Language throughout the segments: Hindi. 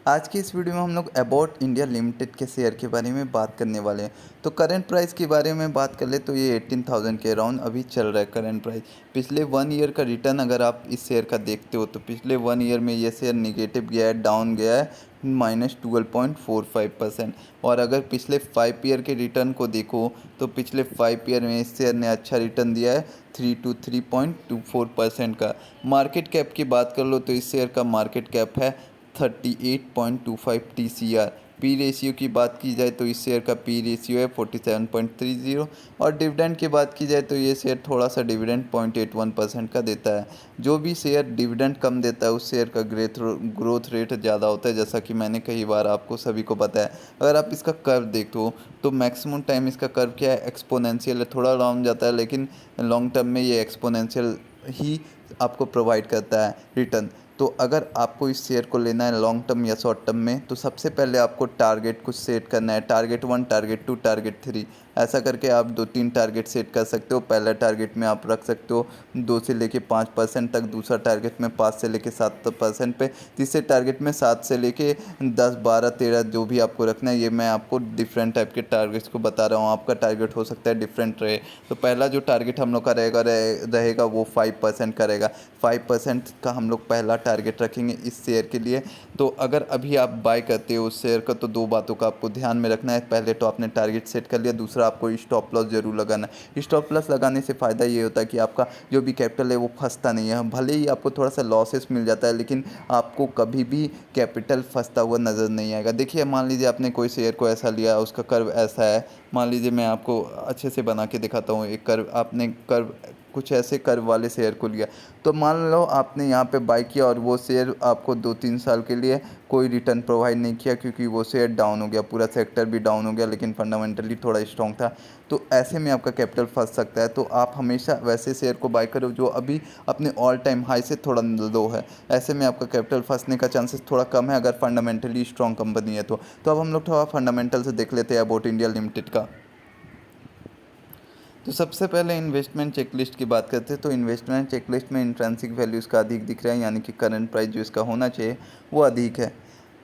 आज की इस वीडियो में हम लोग अबाउट इंडिया लिमिटेड के शेयर के बारे में बात करने वाले हैं। तो करंट प्राइस के बारे में बात कर ले तो ये 18,000 के अराउंड अभी चल रहा है करंट प्राइस। पिछले 1 ईयर का रिटर्न अगर आप इस शेयर का देखते हो तो पिछले 1 ईयर में ये शेयर निगेटिव गया है, डाउन गया है -12.45%। और अगर पिछले 5 ईयर के रिटर्न को देखो तो पिछले 5 ईयर में इस शेयर ने अच्छा रिटर्न दिया है 3 to 3.24% का। मार्केट कैप की बात कर लो तो इस शेयर का मार्केट कैप है 38.25 TCR। पी रेशियो की बात की जाए तो इस शेयर का पी रेशियो है 47.30। और डिविडेंड की बात की जाए तो ये शेयर थोड़ा सा डिविडेंड 0.81% का देता है। जो भी शेयर डिविडेंड कम देता है उस शेयर का ग्रोथ रेट ज़्यादा होता है, जैसा कि मैंने कई बार आपको सभी को बताया। अगर आप इसका कर्व देखो तो मैक्सिमम टाइम इसका कर्व क्या है, एक्सपोनेंशियल है। थोड़ा डाउन जाता है लेकिन लॉन्ग टर्म में ये एक्सपोनेंशियल ही आपको प्रोवाइड करता है रिटर्न। तो अगर आपको इस शेयर को लेना है लॉन्ग टर्म या शॉर्ट टर्म में तो सबसे पहले आपको टारगेट कुछ सेट करना है। टारगेट 1, टारगेट 2, टारगेट 3, ऐसा करके आप 2-3 टारगेट सेट कर सकते हो। पहला टारगेट में आप रख सकते हो 2 से लेके 5% तक, दूसरा टारगेट में 5 से लेके 7% पे, तीसरे टारगेट में 7 से लेके 10, 12, 13 जो भी आपको रखना है। ये मैं आपको डिफरेंट टाइप के टारगेट्स को बता रहा हूँ, आपका टारगेट हो सकता है डिफरेंट रहे। तो पहला जो टारगेट हम लोग का रहेगा वो 5% का रहेगा। 5% का हम लोग पहला टारगेट रखेंगे इस शेयर के लिए। तो अगर अभी आप बाय करते हो उस शेयर का तो दो बातों का आपको ध्यान में रखना है। पहले तो आपने टारगेट सेट कर लिया, दूसरा आपको स्टॉप लॉस जरूर लगाना है। स्टॉप लॉस लगाने से फ़ायदा ये होता है कि आपका जो भी कैपिटल है वो फंसता नहीं है। भले ही आपको थोड़ा सा लॉसेस मिल जाता है लेकिन आपको कभी भी कैपिटल फंसता हुआ नज़र नहीं आएगा। देखिए, मान लीजिए आपने कोई शेयर को ऐसा लिया, उसका कर्व ऐसा है। मान लीजिए मैं आपको अच्छे से बना के दिखाता हूँ। एक कर्व, आपने कर्व कुछ ऐसे कर्व वाले शेयर को लिया तो मान लो आपने यहाँ पे बाई किया और वो शेयर आपको 2-3 साल के लिए कोई रिटर्न प्रोवाइड नहीं किया क्योंकि वो शेयर डाउन हो गया, पूरा सेक्टर भी डाउन हो गया लेकिन फंडामेंटली थोड़ा स्ट्रॉन्ग था। तो ऐसे में आपका कैपिटल फंस सकता है। तो आप हमेशा वैसे शेयर को बाई करो जो अभी अपने ऑल टाइम हाई से थोड़ा लो है। ऐसे में आपका कैपिटल फंसने का चांसेस थोड़ा कम है अगर फंडामेंटली स्ट्रॉन्ग कंपनी है तो अब हम लोग थोड़ा फंडामेंटल से देख लेते हैं अबाउट इंडिया लिमिटेड का। तो सबसे पहले इन्वेस्टमेंट चेकलिस्ट की बात करते हैं। तो इन्वेस्टमेंट चेकलिस्ट में इंट्रिंसिक वैल्यू इसका अधिक दिख रहा है, यानी कि करंट प्राइस जो इसका होना चाहिए वो अधिक है।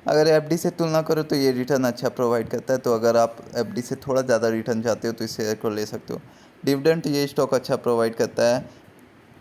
अगर एफडी से तुलना करो तो ये रिटर्न अच्छा प्रोवाइड करता है। तो अगर आप एफडी से थोड़ा ज़्यादा रिटर्न चाहते हो तो इस शेयर को ले सकते हो। डिविडेंड ये स्टॉक अच्छा प्रोवाइड करता है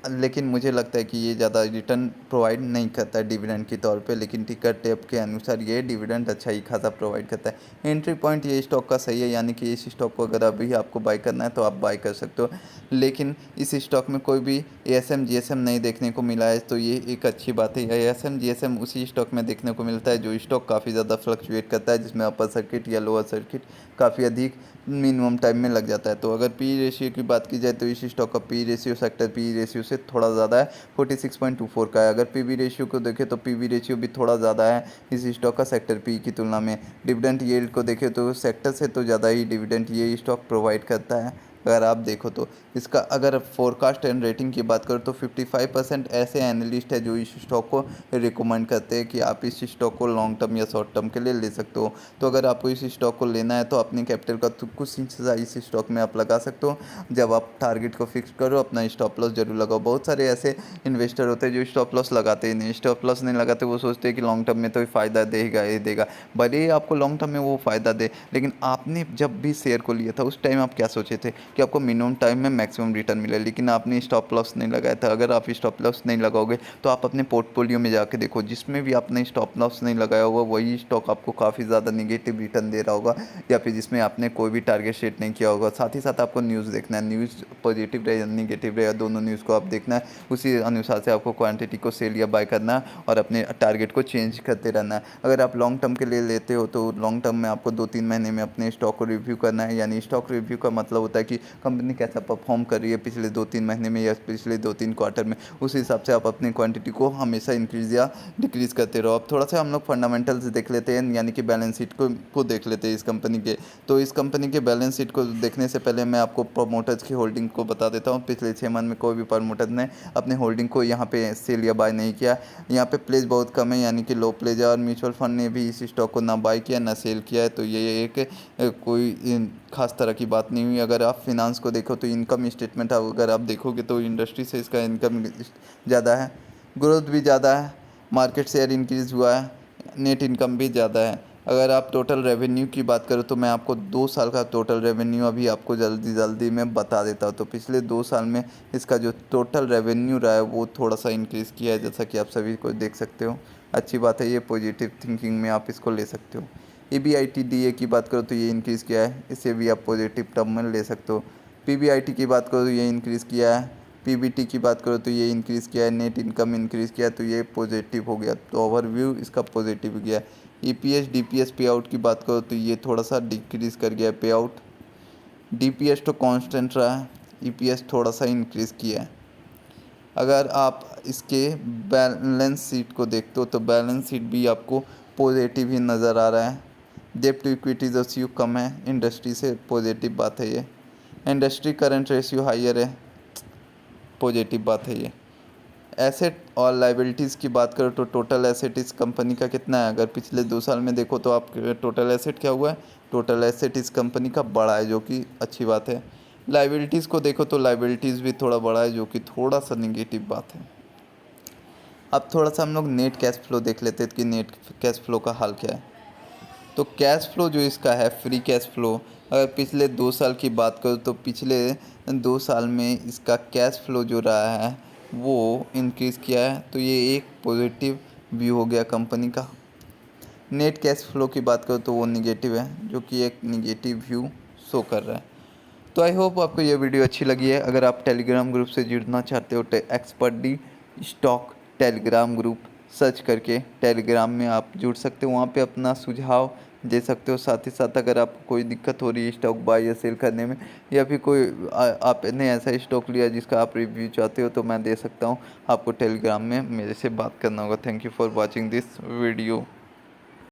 लेकिन मुझे लगता है कि ये ज़्यादा रिटर्न प्रोवाइड नहीं करता है डिविडेंड के तौर पे, लेकिन टिकट टेप के अनुसार ये डिविडेंड अच्छा ही खासा प्रोवाइड करता है। एंट्री पॉइंट ये स्टॉक का सही है, यानी कि इस स्टॉक को अगर अभी आपको बाई करना है तो आप बाई कर सकते हो। लेकिन इस स्टॉक में कोई भी एएसएम जीएसएम नहीं देखने को मिला है तो ये एक अच्छी बात है। एएसएम जीएसएम उसी स्टॉक में देखने को मिलता है जो स्टॉक काफ़ी ज़्यादा फ्लक्चुएट करता है, जिसमें अपर सर्किट या लोअर सर्किट काफ़ी अधिक मिनिमम टाइम में लग जाता है। तो अगर पी रेशियो की बात की जाए तो इस स्टॉक का P ratio sector P ratio से थोड़ा ज़्यादा है, 46.24 का है। अगर पी वी रेशियो को देखें तो पी वी रेशियो भी थोड़ा ज़्यादा है इस स्टॉक का सेक्टर पी की तुलना में। डिविडेंड यील्ड को देखें तो सेक्टर से तो ज़्यादा ही डिविडेंड ये स्टॉक प्रोवाइड करता है अगर आप देखो तो। इसका अगर फोरकास्ट एंड रेटिंग की बात करो तो 55% ऐसे एनालिस्ट है जो इस स्टॉक को रिकमेंड करते हैं कि आप इस स्टॉक को लॉन्ग टर्म या शॉर्ट टर्म के लिए ले सकते हो। तो अगर आपको इस स्टॉक को लेना है तो अपने कैपिटल का तो कुछ हिस्सा इस स्टॉक में आप लगा सकते हो। जब आप टारगेट को फिक्स करो अपना स्टॉप लॉस जरूर लगाओ। बहुत सारे ऐसे इन्वेस्टर होते हैं जो स्टॉप लॉस लगाते ही नहीं, स्टॉप लॉस नहीं लगाते, वो सोचते हैं कि लॉन्ग टर्म में तो फ़ायदा देगा ये देगा। भले ही आपको लॉन्ग टर्म में वो फ़ायदा दे, लेकिन आपने जब भी शेयर को लिया था उस टाइम आप क्या सोचे थे कि आपको मिनिमम टाइम में मैक्सिमम रिटर्न मिले, लेकिन आपने स्टॉप लॉस नहीं लगाया था। अगर आप स्टॉप लॉस नहीं लगाओगे तो आप अपने पोर्टफोलियो में जाके देखो, जिसमें भी आपने स्टॉप लॉस नहीं लगाया होगा वही स्टॉक आपको काफ़ी ज़्यादा निगेटिव रिटर्न दे रहा होगा, या फिर जिसमें आपने कोई भी टारगेट सेट नहीं किया होगा। साथ ही साथ आपको न्यूज़ देखना है, न्यूज़ पॉजिटिव रहे या निगेटिव रहे, दोनों न्यूज़ को आप देखना है। उसी अनुसार से आपको क्वांटिटी को सेल या बाय करना है और अपने टारगेट को चेंज करते रहना है। अगर आप लॉन्ग टर्म के लिए लेते हो तो लॉन्ग टर्म में आपको 2-3 महीने में अपने स्टॉक को रिव्यू करना है। यानी स्टॉक रिव्यू का मतलब होता है कि कंपनी कैसा परफॉर्म कर रही है पिछले 2-3 महीने में या पिछले 2-3 क्वार्टर में। उस हिसाब से आप अपनी क्वांटिटी को हमेशा इंक्रीज या डिक्रीज़ करते रहो। अब थोड़ा सा हम लोग फंडामेंटल्स देख लेते हैं, यानी कि बैलेंस शीट को देख लेते हैं इस कंपनी के। तो इस कंपनी के बैलेंस शीट को देखने से पहले मैं आपको प्रमोटर्स की होल्डिंग को बता देता हूँ। पिछले 6 मंथ में कोई भी प्रमोटर ने अपने होल्डिंग को यहाँ पे सेल या बाय नहीं किया। यहाँ पे प्लेज बहुत कम है, यानी कि लो प्लेज है, और म्यूचुअल फंड ने भी इस स्टॉक को ना बाय किया ना सेल किया है। तो ये एक कोई खास तरह की बात नहीं हुई। अगर आप फिनांस को देखो तो इनकम स्टेटमेंट अगर आप देखोगे तो इंडस्ट्री से इसका इनकम ज़्यादा है, ग्रोथ भी ज़्यादा है, मार्केट शेयर इंक्रीज़ हुआ है, नेट इनकम भी ज़्यादा है। अगर आप टोटल रेवेन्यू की बात करो तो मैं आपको 2 साल का टोटल रेवेन्यू अभी आपको जल्दी में बता देता हूँ। तो पिछले 2 साल में इसका जो टोटल रेवेन्यू रहा है वो थोड़ा सा इंक्रीज़ किया है, जैसा कि आप सभी को देख सकते हो। अच्छी बात है, ये पॉजिटिव थिंकिंग में आप इसको ले सकते हो। EBITDA की बात करो तो ये इंक्रीज़ किया है, इसे भी आप पॉजिटिव टर्म में ले सकते हो। PBIT की बात करो तो ये इंक्रीज़ किया है। PBT की बात करो तो ये इंक्रीज़ किया है। नेट इनकम इंक्रीज़ किया तो ये पॉजिटिव हो गया, तो ओवरव्यू इसका पॉजिटिव गया। EPS DPS पे आउट की बात करो तो ये थोड़ा सा डिक्रीज़ कर गया है पे आउट। DPS तो कांस्टेंट रहा है, EPS थोड़ा सा इंक्रीज़ किया है। अगर आप इसके बैलेंस शीट को देखते हो तो बैलेंस शीट भी आपको पॉजिटिव ही नज़र आ रहा है। डेब्ट टू इक्विटी रेशियो कम है इंडस्ट्री से, पॉजिटिव बात है ये। इंडस्ट्री करंट रेशियो हाइयर है, पॉजिटिव बात है ये। एसेट और लाइबिलिटीज़ की बात करो तो टोटल एसेट इस कंपनी का कितना है, अगर पिछले 2 साल में देखो तो आप टोटल एसेट क्या हुआ है, टोटल एसेट इस कंपनी का बढ़ा है, जो कि अच्छी बात है। लाइबिलिटीज़ को देखो तो लाइबिलिटीज़ भी थोड़ा बढ़ा है, जो कि थोड़ा सा निगेटिव बात है। अब थोड़ा सा हम लोग नेट कैश फ्लो देख लेते हैं कि नेट कैश फ्लो का हाल क्या है। तो कैश फ्लो जो इसका है, फ्री कैश फ्लो, अगर पिछले 2 साल की बात करूँ तो पिछले 2 साल में इसका कैश फ्लो जो रहा है वो इंक्रीज़ किया है, तो ये एक पॉजिटिव व्यू हो गया कंपनी का। नेट कैश फ्लो की बात करो तो वो निगेटिव है, जो कि एक निगेटिव व्यू शो कर रहा है। तो आई होप आपको ये वीडियो अच्छी लगी है। अगर आप टेलीग्राम ग्रुप से जुड़ना चाहते हो, expert D stock Telegram group search करके टेलीग्राम में आप जुड़ सकते हो, वहाँ पे अपना सुझाव दे सकते हो। साथ ही साथ अगर आपको कोई दिक्कत हो रही है स्टॉक बाय या सेल करने में, या फिर कोई आपने ऐसा स्टॉक लिया जिसका आप रिव्यू चाहते हो, तो मैं दे सकता हूँ। आपको टेलीग्राम में मेरे से बात करना होगा। Thank you for watching this video.